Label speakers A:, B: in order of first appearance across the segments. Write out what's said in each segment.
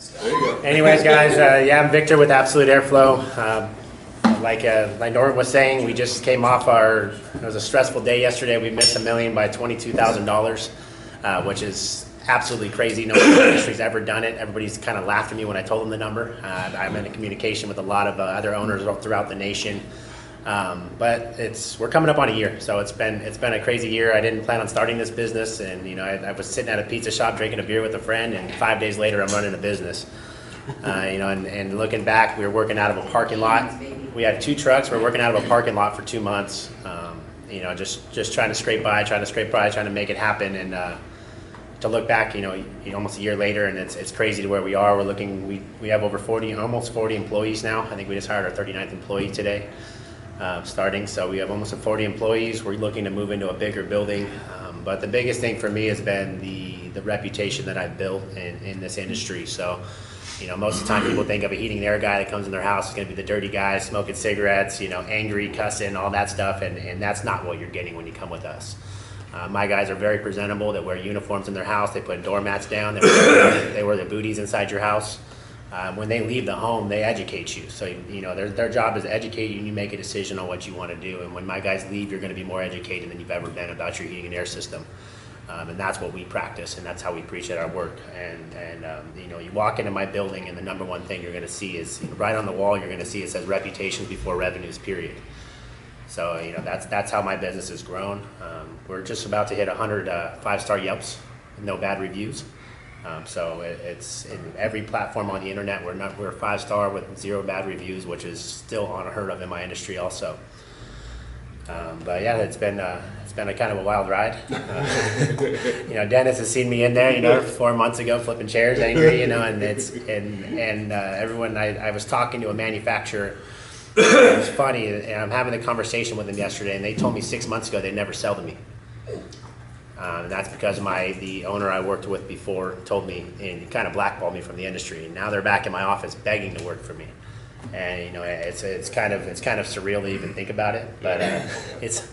A: There you go.
B: Anyways, guys, yeah, I'm Victor with Absolute Airflow. Like Norton was saying, we just came off it was a stressful day yesterday. We missed $1 million by $22,000, which is absolutely crazy. No one in the industry's ever done it. Everybody's kind of laughed at me when I told them the number. I'm in communication with a lot of other owners throughout the nation. But we're coming up on a year, so it's been a crazy year. I didn't plan on starting this business, and I was sitting at a pizza shop drinking a beer with a friend, and 5 days later I'm running a business. And looking back, we were working out of a parking lot. We had 2 trucks. We were working out of a parking lot for 2 months. Just trying to scrape by, trying to make it happen, and to look back, almost a year later, and it's crazy to where we are. We have over almost 40 employees now. I think we just hired our 39th employee today. Starting, so we have almost 40 employees. We're looking to move into a bigger building, but the biggest thing for me has been the reputation that I've built in this industry. So, most of the time people think of a heating and air guy that comes in their house is going to be the dirty guy smoking cigarettes, angry, cussing, all that stuff, and that's not what you're getting when you come with us. My guys are very presentable. They wear uniforms in their house. They put doormats down. They wear their booties inside your house. When they leave the home, they educate you. So, their job is to educate you, and you make a decision on what you want to do. And when my guys leave, you're going to be more educated than you've ever been about your heating and air system. And that's what we practice, and that's how we preach at our work. And you walk into my building, and the number one thing you're going to see is, right on the wall, you're going to see it says reputations before revenues, period. So, that's how my business has grown. We're just about to hit 100 5-star Yelps, no bad reviews. So it's in every platform on the internet. We're 5-star with 0 bad reviews, which is still unheard of in my industry also. But yeah, it's been a kind of a wild ride. Dennis has seen me in there, 4 months ago flipping chairs, angry, and everyone. I was talking to a manufacturer. It was funny, and I'm having a conversation with them yesterday, and they told me 6 months ago they'd never sell to me. And that's because the owner I worked with before told me and kind of blackballed me from the industry. And now they're back in my office begging to work for me. And it's kind of surreal to even think about it. But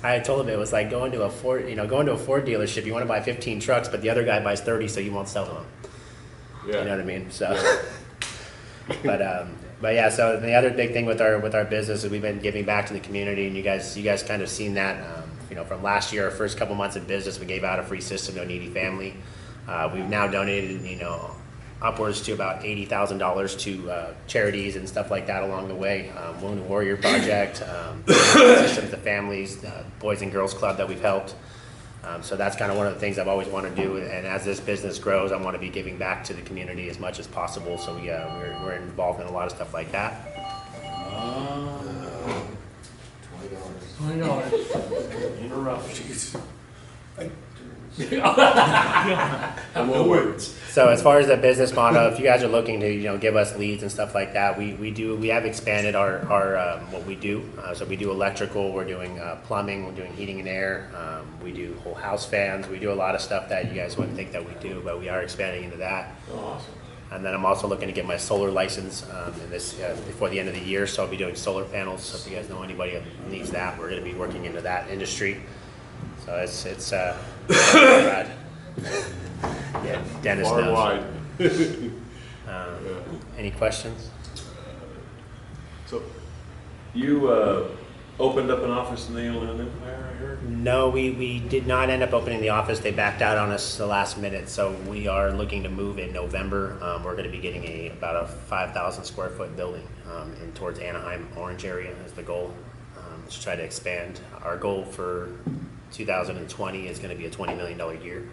B: I told him it was like going to a Ford dealership. You want to buy 15 trucks, but the other guy buys 30, so you won't sell to him. Yeah. You know what I mean? So, but yeah. So the other big thing with our business is we've been giving back to the community, and you guys kind of seen that. From last year, our first couple months of business, we gave out a free system to a needy family. We've now donated, upwards to about $80,000 to charities and stuff like that along the way. Wounded Warrior Project, systems to families, Boys and Girls Club that we've helped. So that's kind of one of the things I've always wanted to do. And as this business grows, I want to be giving back to the community as much as possible. So we're involved in a lot of stuff like that.
A: $20.
C: Interrupt.
A: No words.
B: So as far as the business model, if you guys are looking to give us leads and stuff like that, we have expanded our what we do. So we do electrical, we're doing plumbing, we're doing heating and air, we do whole house fans, we do a lot of stuff that you guys wouldn't think that we do, but we are expanding into that.
A: Oh, awesome.
B: And then I'm also looking to get my solar license before the end of the year, so I'll be doing solar panels. So if you guys know anybody who needs that, we're going to be working into that industry. So it's rad. Yeah, Dennis
A: Far
B: knows.
A: wide.
B: Any questions?
A: So, you opened up an office in the Inland Empire, I heard?
B: No, we did not end up opening the office. They backed out on us the last minute, so we are looking to move in November. We're going to be getting about a 5,000 square foot building in towards Anaheim, Orange area is the goal, to try to expand. Our goal for 2020 is going to be a $20 million year.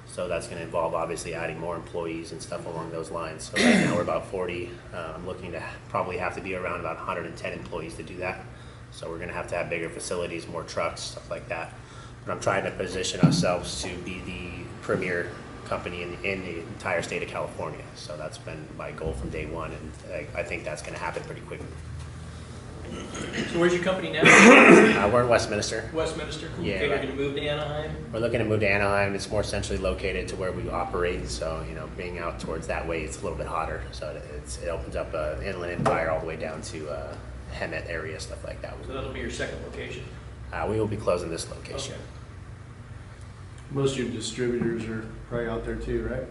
B: So that's going to involve obviously adding more employees and stuff along those lines. So right now we're about 40. I'm looking to probably have to be around about 110 employees to do that. So we're going to have bigger facilities, more trucks, stuff like that. But I'm trying to position ourselves to be the premier company in the entire state of California. So that's been my goal from day one, and I think that's going to happen pretty quickly.
C: So where's your company now?
B: We're in Westminster.
C: Westminster?
B: Yeah,
C: Okay,
B: right.
C: you're going to move to Anaheim?
B: We're looking to move to Anaheim. It's more centrally located to where we operate, so being out towards that way, it's a little bit hotter. So it opens up Inland Empire all the way down to Hemet area, stuff like that.
C: So that'll be your second location?
B: We will be closing this location.
C: Okay.
D: Most of your distributors are probably out there too, right?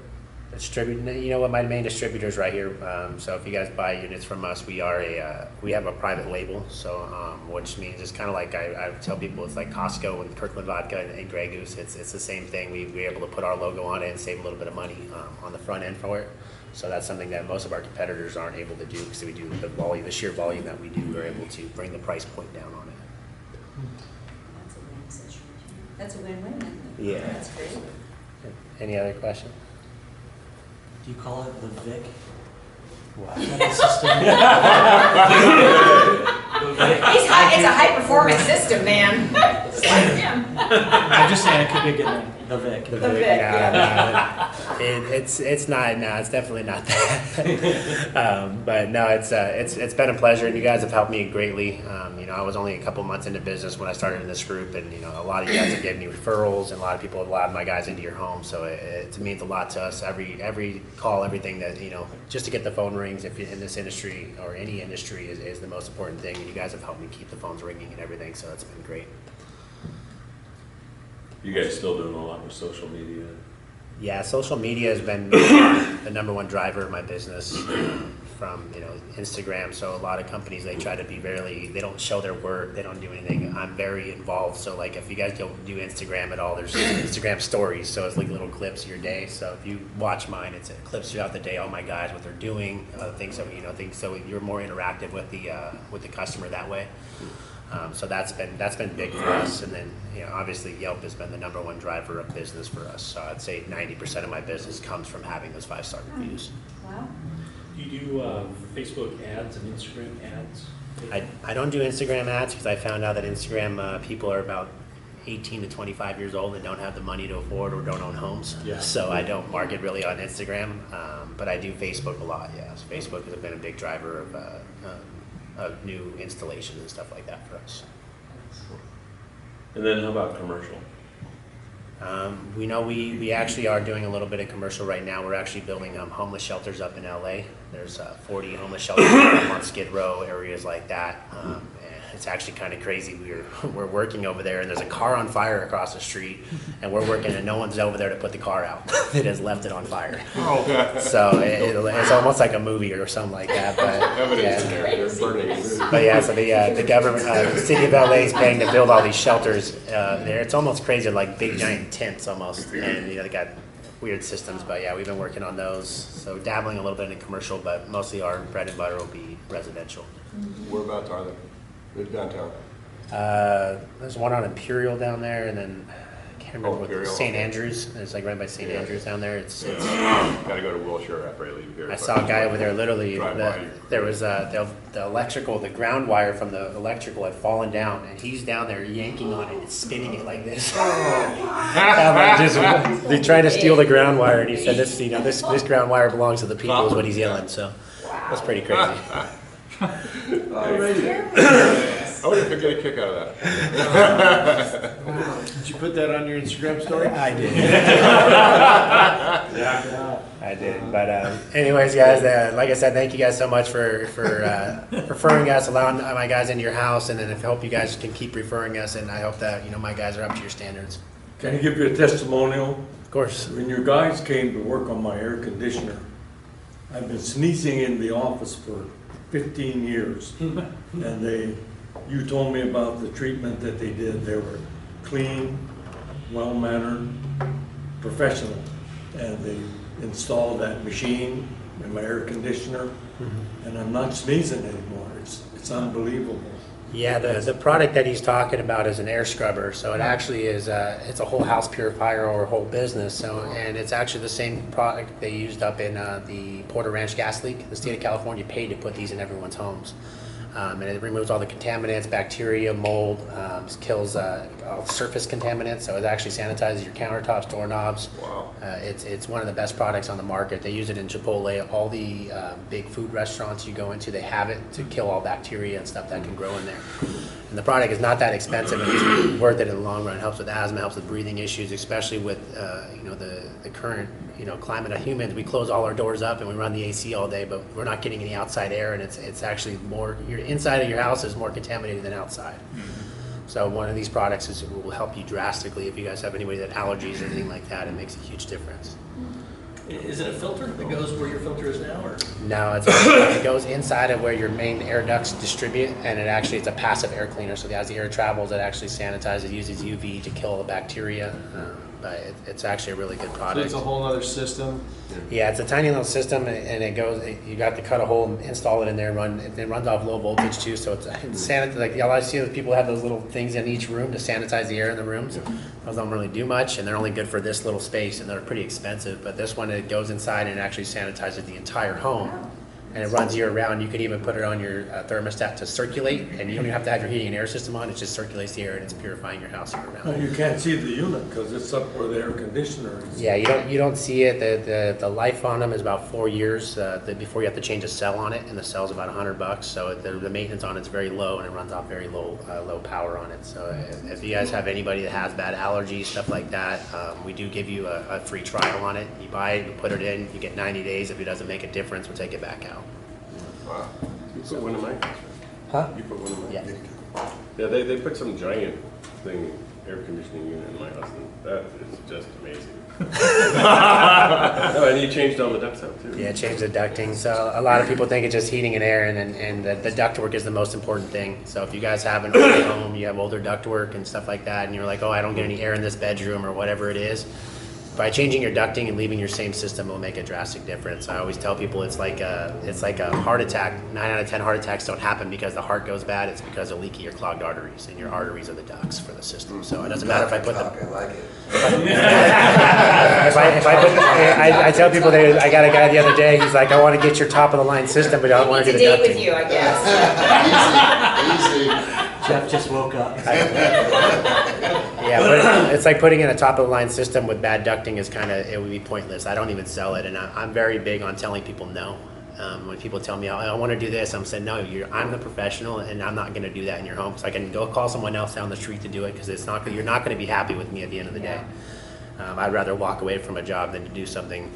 B: You know what? My main distributor's right here. So if you guys buy units from us, we have a private label. So which means it's kind of like I tell people it's like Costco and Kirkland Vodka and Grey Goose. It's the same thing. We're able to put our logo on it and save a little bit of money on the front end for it. So that's something that most of our competitors aren't able to do because we do the sheer volume that we do. We're able to bring the price point down on it.
D: That's a win situation. That's a win-win, isn't it?
B: Yeah.
D: That's great.
B: Any other questions?
E: Do you call it the Vic?
B: Wow.
E: System?
D: It's a high-performance system, man. It's like him.
E: I'm just saying it could be a good name. The Vic.
D: The Vic, yeah.
B: It's not. No, it's definitely not that. But no, it's been a pleasure, and you guys have helped me greatly. I was only a couple months into business when I started in this group, and a lot of you guys have given me referrals, and a lot of people have allowed my guys into your home. So it means a lot to us. Every call, everything that just to get the phone rings, if you're in this industry or any industry, is the most important thing. And you guys have helped me keep the phones ringing and everything. So it's been great.
A: You guys still doing a lot with social media?
B: Yeah, social media has been the number one driver of my business from Instagram. So a lot of companies, they try to be they don't show their work, they don't do anything. I'm very involved. So like if you guys don't do Instagram at all, there's Instagram stories. So it's like little clips of your day. So if you watch mine, it's clips throughout the day, all my guys, what they're doing, things so you're more interactive with the customer that way. So that's been big for us, and then obviously Yelp has been the number one driver of business for us. So I'd say 90% of my business comes from having those 5-star reviews.
D: Wow.
F: Do you do Facebook ads and Instagram ads?
B: I don't do Instagram ads because I found out that Instagram people are about 18 to 25 years old and don't have the money to afford or don't own homes.
F: Yeah.
B: So I don't market really on Instagram, but I do Facebook a lot. Yeah, so Facebook has been a big driver of new installations and stuff like that for us.
A: And then how about commercial?
B: We actually are doing a little bit of commercial right now. We're actually building homeless shelters up in LA. There's 40 homeless shelters on Skid Row, areas like that. And it's actually kind of crazy. We're working over there, and there's a car on fire across the street, and we're working, and no one's over there to put the car out. It has left it on fire. So it's almost like a movie or something like that. But
A: Evidence in
B: yeah.
A: there, they're burning.
B: But yeah, so the government, the city of LA is paying to build all these shelters there. It's almost crazy, like big giant tents almost, and they got weird systems. But yeah, we've been working on those. So dabbling a little bit in commercial, but mostly our bread and butter will be residential.
G: Whereabouts are they? They're downtown.
B: There's one on Imperial down there, and then I can't remember what
G: Imperial.
B: St. Andrews. It's like right by St.
G: Yeah.
B: Andrews down there. It's
G: Gotta go to Wilshire after I leave here.
B: I saw a guy over there literally,
G: Drive by.
B: there was the electrical, the ground wire from the electrical had fallen down, and he's down there yanking on it and spinning it like this. They're trying to steal the ground wire, and he said this ground wire belongs to the people is what he's yelling, so that's pretty crazy.
G: I wonder if I get a kick out of that.
F: Did you put that on your Instagram story?
B: I did. I did. But anyways, guys, like I said, thank you guys so much for referring us, allowing my guys into your house, and then I hope you guys can keep referring us, and I hope that my guys are up to your standards.
H: Can I give you a testimonial?
B: Of course.
H: When your guys came to work on my air conditioner, I've been sneezing in the office for 15 years, and you told me about the treatment that they did. They were clean, well-mannered, professional, and they installed that machine in my air conditioner, and I'm not sneezing anymore. It's unbelievable.
B: Yeah, the product that he's talking about is an air scrubber. So it actually is it's a whole house purifier or a whole business. So and it's actually the same product they used up in the Porter Ranch gas leak. The state of California paid to put these in everyone's homes. And it removes all the contaminants, bacteria, mold, kills all surface contaminants. So it actually sanitizes your countertops, doorknobs.
G: Wow.
B: It's one of the best products on the market. They use it in Chipotle. All the big food restaurants you go into, they have it to kill all bacteria and stuff that can grow in there. And the product is not that expensive, and it's worth it in the long run. It helps with asthma, helps with breathing issues, especially with the current climate of humans. We close all our doors up and we run the AC all day, but we're not getting any outside air, and it's actually more, your inside of your house is more contaminated than outside. So one of these products will help you drastically. If you guys have anybody that allergies or anything like that, it makes a huge difference.
C: Is it a filter that goes where your filter is now, or?
B: No, it goes inside of where your main air ducts distribute, and it's a passive air cleaner. So as the air travels, it actually sanitizes, uses UV to kill the bacteria. But it's actually a really good
I: So
B: product.
I: it's a whole other system.
B: Yeah, it's a tiny little system, and it goes. You got to cut a hole, and install it in there, and it runs off low voltage too. So it's sanitized. Like I see that people have those little things in each room to sanitize the air in the rooms. Those don't really do much, and they're only good for this little space, and they're pretty expensive. But this one, it goes inside and actually sanitizes the entire home, and it runs year round. You could even put it on your thermostat to circulate, and you don't even have to have your heating and air system on. It just circulates the air, and it's purifying your house year round.
H: You can't see the unit because it's up where the air conditioner is.
B: Yeah, you don't see it. The life on them is about 4 years before you have to change a cell on it, and the cell's about $100. So the maintenance on it's very low, and it runs off very low power on it. So if you guys have anybody that has bad allergies, stuff like that, we do give you a free trial on it. You buy it, you put it in, you get 90 days. If it doesn't make a difference, we'll take it back out.
G: Wow. You put one in my house,
B: Huh?
G: right? You put one in my
B: Yeah.
G: Yeah, they put some giant thing, air conditioning unit in my house, and that is just amazing. No, and you changed all the ducts out too.
B: Yeah, change the ducting. So a lot of people think it's just heating and air, and the ductwork is the most important thing. So if you guys have an older home, you have older ductwork and stuff like that, and you're like, oh, I don't get any air in this bedroom or whatever it is, by changing your ducting and leaving your same system will make a drastic difference. I always tell people it's like a heart attack. 9 out of 10 heart attacks don't happen because the heart goes bad. It's because of leaky or clogged arteries, and your arteries are the ducts for the system. So it doesn't matter if I put them.
J: I like it.
B: I tell people I got a guy the other day. He's like, I want to get your top of the line system, but I don't want to
D: It's
B: do
D: a
B: the
D: date
B: ducting.
D: with you, I guess.
J: Easy.
E: Jeff just woke up.
B: Yeah, but it's like putting in a top of the line system with bad ducting it would be pointless. I don't even sell it, and I'm very big on telling people no. When people tell me, I want to do this, I'm saying, no, I'm the professional, and I'm not going to do that in your home. So I can go call someone else down the street to do it, because you're not going to be happy with me at the end of the day. I'd rather walk away from a job than to do something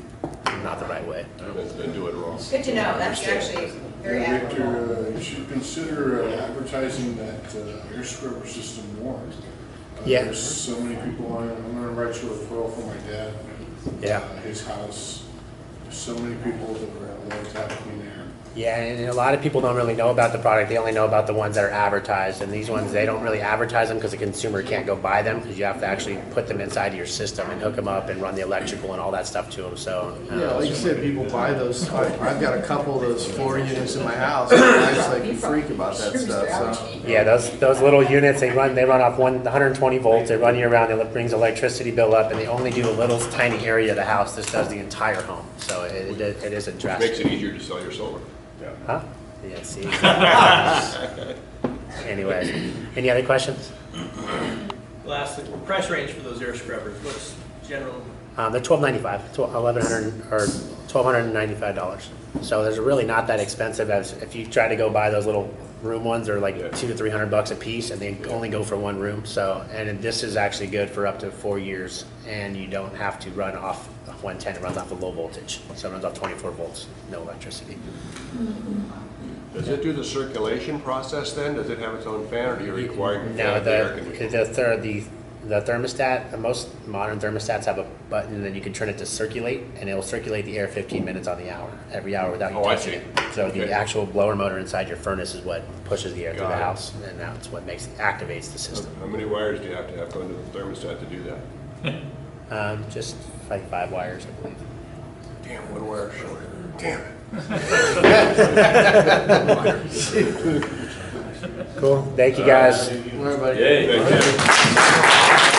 B: not the right way.
G: Then do it wrong.
D: Good to know, that's actually very admirable.
J: Victor, you should consider advertising that air scrubber system more.
B: Yeah.
J: There's so many people on it. I'm gonna write you a referral for my dad.
B: Yeah.
J: His house. There's so many people that love to have clean air.
B: Yeah, and a lot of people don't really know about the product. They only know about the ones that are advertised, and these ones, they don't really advertise them because the consumer can't go buy them, because you have to actually put them inside your system and hook them up and run the electrical and all that stuff to them. So
I: Yeah, like you said, people buy those. I've got a couple of those floor units in my house. And I just like a freak about that stuff. So.
B: yeah, those little units, they run off 120 volts. They run year round. It brings electricity bill up, and they only do a little tiny area of the house. This does the entire home. So it is a drastic.
G: Makes it easier to sell your solar. Yeah.
B: Huh? Yeah, see. Anyways, any other questions?
C: Last, price range for those air scrubbers, what's general?
B: They're $1,295, $1,100 or $1,295. So there's really not that expensive. As if you try to go buy those little room ones, they're like $200 to $300 a piece, and they only go for one room. So, and this is actually good for up to 4 years, and you don't have to run off 110. It runs off of low voltage, so it runs off 24 volts, no electricity.
G: Does it do the circulation process then? Does it have its own fan, or do you require to
B: No,
G: have the air conditioning?
B: the thermostat, most modern thermostats have a button that you can turn it to circulate, and it will circulate the air 15 minutes on the hour, every hour without you
G: Oh, I
B: touching
G: see.
B: it. So
G: Okay.
B: the actual blower motor inside your furnace is what pushes the air through
G: Got
B: the
G: it.
B: house, and that's what activates the system.
G: How many wires do you have to have going to the thermostat to do that?
B: Just like 5 wires, I believe.
G: Damn, one wire short. Damn it.
B: Cool. Thank you guys.
I: Everybody.
A: Yay.
G: Thank you.